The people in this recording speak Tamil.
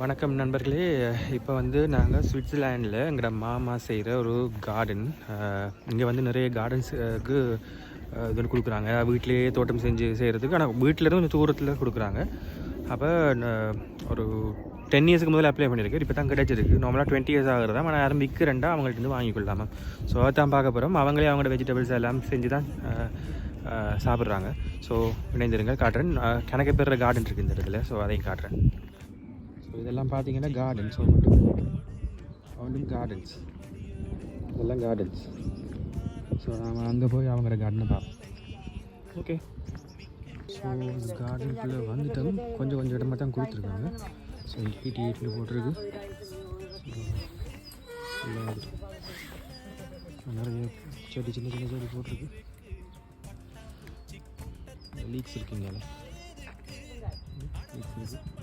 வணக்கம் நண்பர்களே. இப்போ வந்து நாங்கள் சுவிட்சர்லாண்டில் எங்களோட மாமா செய்கிற ஒரு கார்டன். இங்கே வந்து நிறைய கார்டன்ஸுக்கு இது வந்து கொடுக்குறாங்க. வீட்டிலேயே தோட்டம் செஞ்சு செய்கிறதுக்கு. ஆனால் வீட்டிலேருந்து கொஞ்சம் தூரத்தில் கொடுக்குறாங்க. அப்போ ஒரு 10 இயர்ஸுக்கு முதல்ல அப்ளை பண்ணியிருக்கு. இப்போ தான் கிடைச்சிருக்கு. நார்மலாக 20 இயர்ஸ் ஆகிறது தான். ஆனால் யாரும் விற்கிறண்டா அவங்கள்ட்ட இருந்து வாங்கிக்கொள்ளாமல். ஸோ அதான் பார்க்க போகிறோம். அவங்களே அவங்களோட வெஜிடபிள்ஸ் எல்லாம் செஞ்சு தான் சாப்பிட்றாங்க. ஸோ இணைந்திருங்க, காட்டுறேன். கணக்கு பேர் கார்டன் இருக்குது இந்த இடத்துல. ஸோ அதையும் காட்டுறேன். ஸோ இதெல்லாம் பார்த்தீங்கன்னா கார்டன்ஸ். ஒன்றும் கார்டன்ஸ், இதெல்லாம் கார்டன்ஸ். ஸோ நாம் அங்கே போய் அவங்களோட கார்டனை பார்ப்போம். ஓகே. ஸோ கார்டனுக்குள்ளே வந்துட்டோம். கொஞ்சம் கொஞ்சம் இடமா தான் கொடுத்துருக்காங்க. ஸோ 88 போட்டிருக்கு. நிறைய செடி, சின்ன சின்ன செடி போட்டிருக்கு. லீக்ஸ் இருக்குங்க, லீக்ஸ் இருக்குது.